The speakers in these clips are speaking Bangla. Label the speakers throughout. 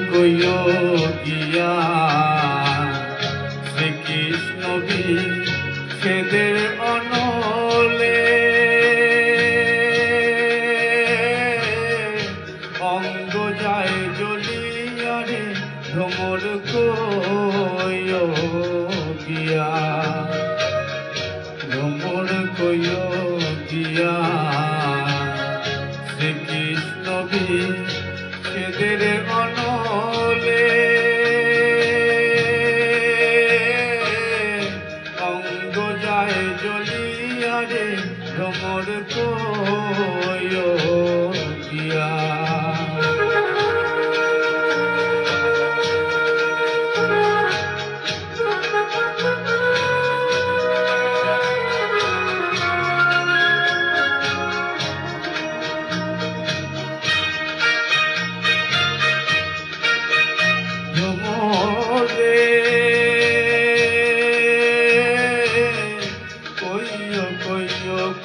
Speaker 1: কইও গিয়া শ্রীকৃষ্ণ বিচ্ছেদের অনলে অঙ্গ যায় জ্বলিয়া রে ভ্রমর কইও গিয়া ভ্রমর কইও গিয়া শ্রীকৃষ্ণ বিচ্ছেদের অনলে অঙ্গ যায় জ্বলিয়া রে ভ্রমর কইও গিয়া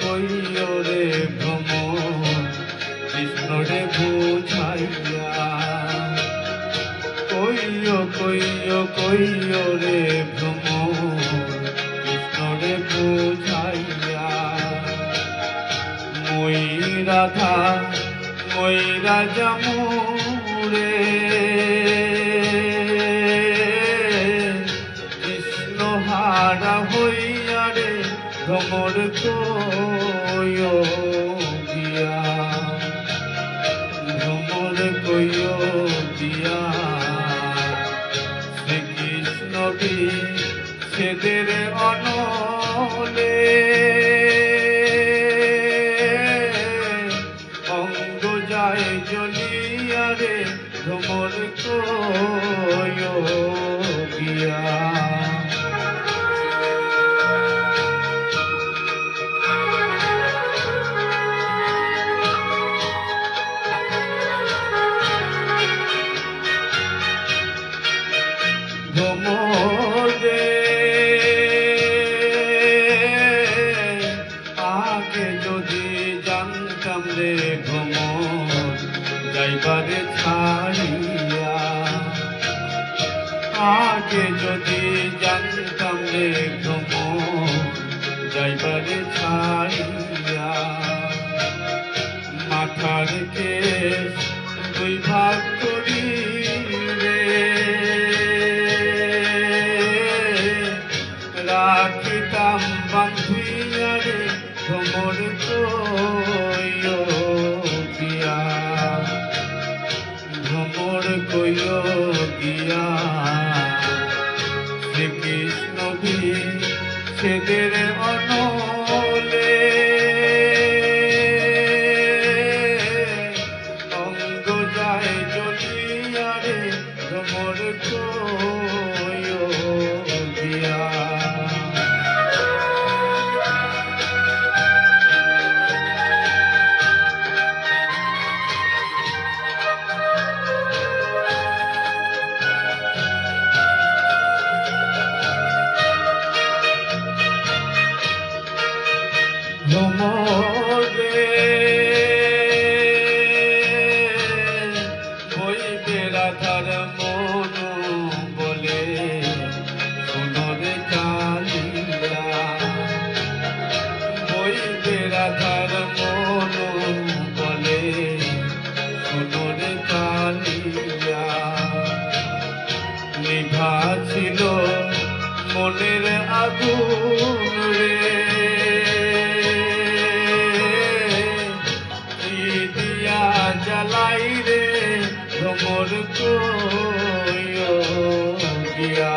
Speaker 1: কইও রে ভ্রমর কৃষ্ণ রে বুঝাইয়া কইও রে ভ্রমর কৃষ্ণ রে বুঝাইয়া মই রাধা মই রাজা মোরে কৃষ্ণ হারা হইয়া রে ভ্রমর কইও গিয়া ভ্রমর কইও গিয়া শ্রীকৃষ্ণ বিচ্ছেদের অনলে অঙ্গ যায় জ্বলিয়া রে ভ্রমর কইও গিয়া ভ্রমরে আগে যদি জানতাম রে ভ্রমর যাইবারে ছাড়িয়া আগে যদি জানতাম রে ভ্রমর যাইবারে ছাড়িয়া মাথার কেশ দুই ভাগ করি রাখিতাম বান্ধিয়া রে ভ্রমর কইও গিয়া ভ্রমর কইও গিয়া শ্রীকৃষ্ণ বিচ্ছেদের অনলে অঙ্গ যায় জ্বলিয়া রে ভ্রমর কইও গিয়া ভ্রমরে হইবে রাধার মন বলে সোনরে চালিয়া হইবে রাধার মন বলে সোনরে চালিয়া নিভা ছিল মনের আগুন রে জ্বালাই রে ভ্রমর কইও গিয়া